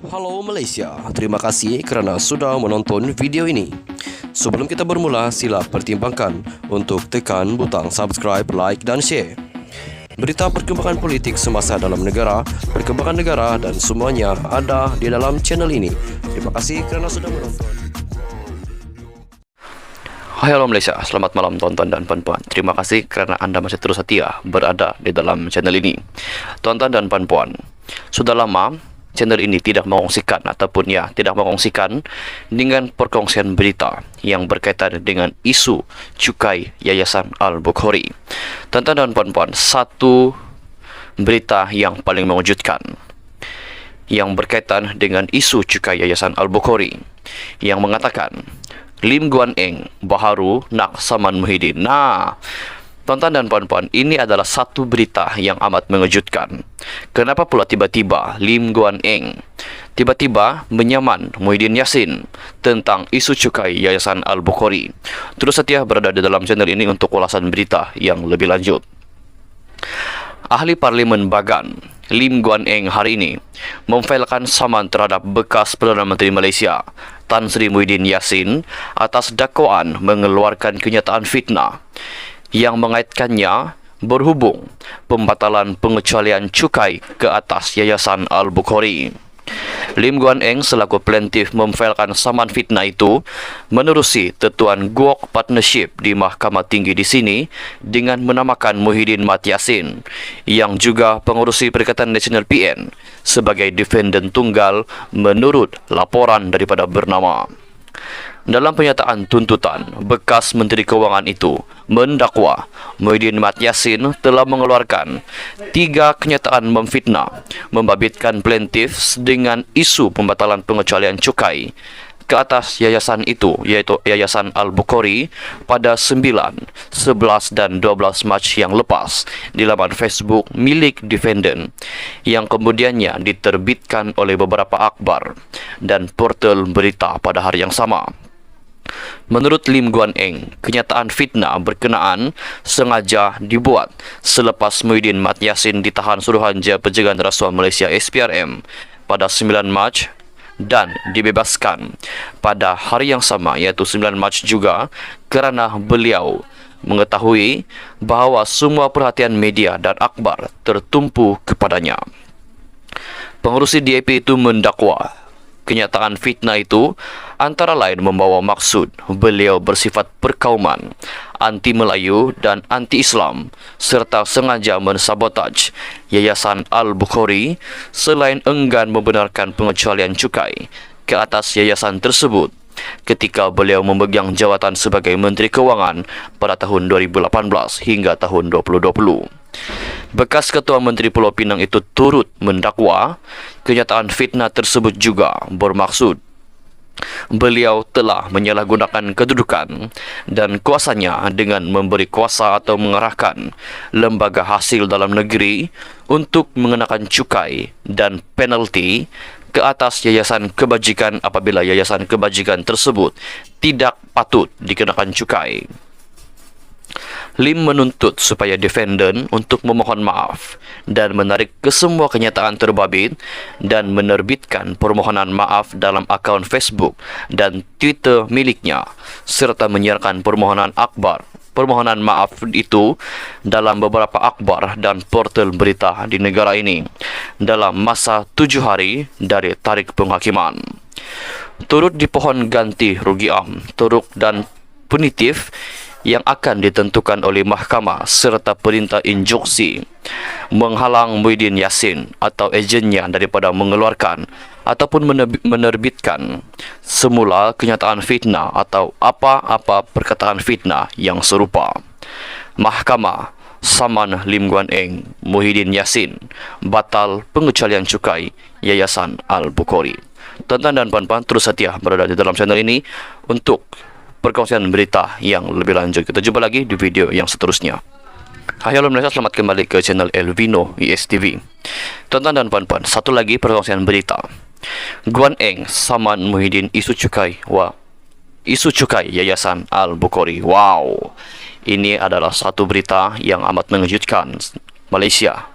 Halo Malaysia, terima kasih kerana sudah menonton video ini. Sebelum kita bermula, sila pertimbangkan untuk tekan butang subscribe, like dan share. Berita perkembangan politik semasa dalam negara, perkembangan negara dan semuanya ada di dalam channel ini. Terima kasih kerana sudah menonton. Hai halo Malaysia, selamat malam tuan-tuan dan puan-puan. Terima kasih kerana anda masih terus setia berada di dalam channel ini. Tuan-tuan dan puan-puan, sudah lama channel ini tidak mengongsikan tidak mengongsikan dengan perkongsian berita yang berkaitan dengan isu cukai Yayasan Al-Bukhari. Tuan-tuan dan puan-puan, satu berita yang paling mengejutkan yang berkaitan dengan isu cukai Yayasan Al-Bukhari yang mengatakan Lim Guan Eng baharu nak saman Muhyiddin. Nah, tuan-tuan dan puan-puan, ini adalah satu berita yang amat mengejutkan. Kenapa pula tiba-tiba Lim Guan Eng tiba-tiba menyaman Muhyiddin Yassin tentang isu cukai Yayasan Al-Bukhari? Terus setia berada di dalam channel ini untuk ulasan berita yang lebih lanjut. Ahli Parlimen Bagan Lim Guan Eng hari ini memfailkan saman terhadap bekas Perdana Menteri Malaysia Tan Sri Muhyiddin Yassin atas dakwaan mengeluarkan kenyataan fitnah yang mengaitkannya berhubung pembatalan pengecualian cukai ke atas Yayasan Al-Bukhari. Lim Guan Eng selaku plaintiff memfailkan saman fitnah itu menerusi tetuan Guok Partnership di Mahkamah Tinggi di sini dengan menamakan Muhyiddin Mat Yassin yang juga pengurusi Perikatan Nasional PN sebagai defendant tunggal menurut laporan daripada bernama. Dalam pernyataan tuntutan, bekas Menteri Kewangan itu mendakwa Muhyiddin Mat Yassin telah mengeluarkan 3 kenyataan memfitnah, membabitkan plaintiff dengan isu pembatalan pengecualian cukai ke atas yayasan itu, yaitu Yayasan Al-Bukhari pada 9, 11 dan 12 Mac yang lepas di laman Facebook milik defendant yang kemudiannya diterbitkan oleh beberapa akhbar dan portal berita pada hari yang sama. Menurut Lim Guan Eng, kenyataan fitnah berkenaan sengaja dibuat selepas Muhyiddin Mat Yassin ditahan Suruhanjaya Pencegahan Rasuah Malaysia SPRM pada 9 Mac dan dibebaskan pada hari yang sama, iaitu 9 Mac juga, kerana beliau mengetahui bahawa semua perhatian media dan akhbar tertumpu kepadanya. Pengurusi DAP itu mendakwa kenyataan fitnah itu antara lain membawa maksud beliau bersifat perkauman, anti-Melayu dan anti-Islam serta sengaja mensabotaj Yayasan Al-Bukhari selain enggan membenarkan pengecualian cukai ke atas yayasan tersebut ketika beliau memegang jawatan sebagai Menteri Kewangan pada tahun 2018 hingga tahun 2020. Bekas Ketua Menteri Pulau Pinang itu turut mendakwa kenyataan fitnah tersebut juga bermaksud beliau telah menyalahgunakan kedudukan dan kuasanya dengan memberi kuasa atau mengarahkan lembaga hasil dalam negeri untuk mengenakan cukai dan penalti ke atas yayasan kebajikan apabila yayasan kebajikan tersebut tidak patut dikenakan cukai. Lim menuntut supaya defendant untuk memohon maaf dan menarik kesemua kenyataan terbabit dan menerbitkan permohonan maaf dalam akaun Facebook dan Twitter miliknya serta menyiarkan permohonan maaf itu dalam beberapa akhbar dan portal berita di negara ini dalam masa 7 hari dari tarikh penghakiman. Turut dipohon ganti rugi turut dan punitif yang akan ditentukan oleh mahkamah serta perintah injuksi menghalang Muhyiddin Yassin atau ejennya daripada mengeluarkan ataupun menerbitkan semula kenyataan fitnah atau apa-apa perkataan fitnah yang serupa. Mahkamah saman Lim Guan Eng, Muhyiddin Yassin batal pengecualian cukai Yayasan Al-Bukhari. Tuan-tuan dan puan-puan, terus setia berada di dalam channel ini untuk perkongsian berita yang lebih lanjut. Kita jumpa lagi di video yang seterusnya. Hai halo Malaysia, selamat kembali ke channel Elvino ISTV. Tuan-tuan dan puan-puan, satu lagi perkongsian berita. Guan Eng saman Muhyiddin isu cukai. Isu cukai Yayasan Al-Bukhari. Wow. Ini adalah satu berita yang amat mengejutkan Malaysia.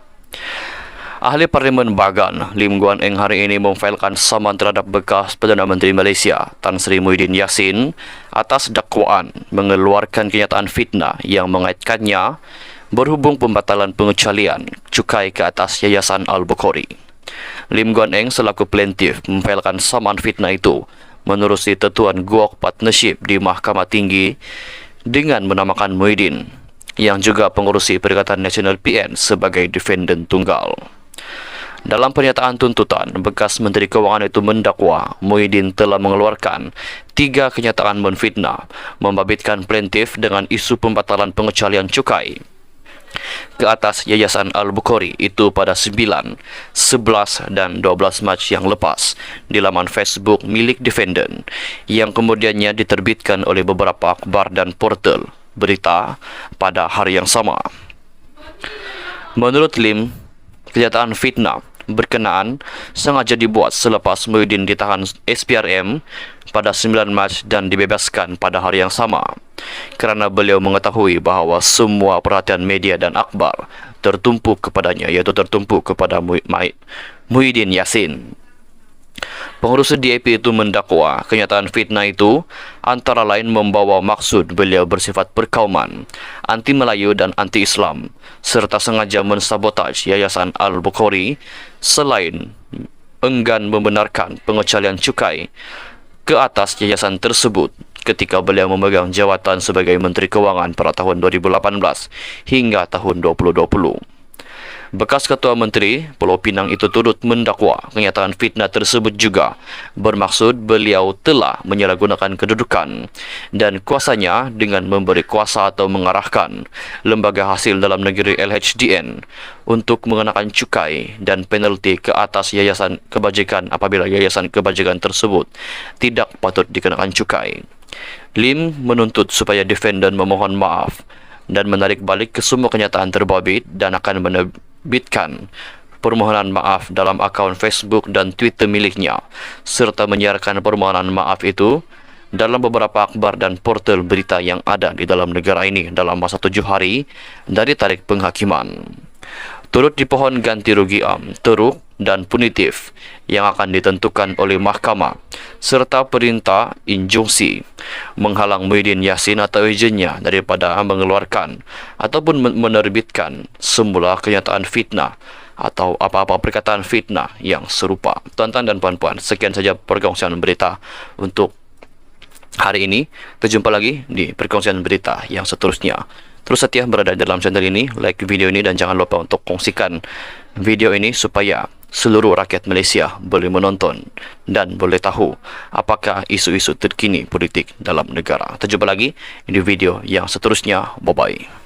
Ahli Parlimen Bagan, Lim Guan Eng hari ini memfailkan saman terhadap bekas Perdana Menteri Malaysia, Tan Sri Muhyiddin Yassin, atas dakwaan mengeluarkan kenyataan fitnah yang mengaitkannya berhubung pembatalan pengecualian cukai ke atas Yayasan Al-Bukhari. Lim Guan Eng selaku plaintiff memfailkan saman fitnah itu menerusi tetuan Guok Partnership di Mahkamah Tinggi dengan menamakan Muhyiddin, yang juga pengurusi Perikatan Nasional PN sebagai defendant tunggal. Dalam pernyataan tuntutan, bekas Menteri Kewangan itu mendakwa Muhyiddin telah mengeluarkan 3 kenyataan menfitnah, membabitkan plaintiff dengan isu pembatalan pengecualian cukai ke atas Yayasan Al-Bukhari itu pada 9, 11 dan 12 Mac yang lepas di laman Facebook milik defendant, yang kemudiannya diterbitkan oleh beberapa akhbar dan portal berita pada hari yang sama. Menurut Lim, kenyataan fitnah berkenaan sengaja dibuat selepas Muhyiddin ditahan SPRM pada 9 Mac dan dibebaskan pada hari yang sama, kerana beliau mengetahui bahawa semua perhatian media dan akhbar tertumpuk kepadanya, iaitu tertumpuk kepada Muhyiddin Yassin. Pengurus DAP itu mendakwa kenyataan fitnah itu antara lain membawa maksud beliau bersifat perkauman, anti Melayu dan anti Islam, serta sengaja mensabotaj Yayasan Al-Bukhari selain enggan membenarkan pengecualian cukai ke atas yayasan tersebut ketika beliau memegang jawatan sebagai Menteri Kewangan pada tahun 2018 hingga tahun 2020. Bekas Ketua Menteri Pulau Pinang itu turut mendakwa kenyataan fitnah tersebut juga bermaksud beliau telah menyalahgunakan kedudukan dan kuasanya dengan memberi kuasa atau mengarahkan Lembaga Hasil Dalam Negeri LHDN untuk mengenakan cukai dan penalti ke atas yayasan kebajikan apabila yayasan kebajikan tersebut tidak patut dikenakan cukai. Lim menuntut supaya defendant memohon maaf dan menarik balik kesemua kenyataan terbabit dan akan menerbitkan permohonan maaf dalam akaun Facebook dan Twitter miliknya, serta menyiarkan permohonan maaf itu dalam beberapa akhbar dan portal berita yang ada di dalam negara ini dalam masa 7 hari dari tarikh penghakiman. Turut dipohon ganti rugi teruk dan punitif yang akan ditentukan oleh mahkamah, serta perintah injunksi menghalang Muhyiddin Yassin atau ejennya daripada mengeluarkan ataupun menerbitkan semula kenyataan fitnah atau apa-apa perkataan fitnah yang serupa. Tuan-tuan dan puan-puan, sekian saja perkongsian berita untuk hari ini. Kita jumpa lagi di perkongsian berita yang seterusnya. Terus setia berada dalam channel ini, like video ini dan jangan lupa untuk kongsikan video ini supaya seluruh rakyat Malaysia boleh menonton dan boleh tahu apakah isu-isu terkini politik dalam negara. Kita jumpa lagi di video yang seterusnya. Bye-bye.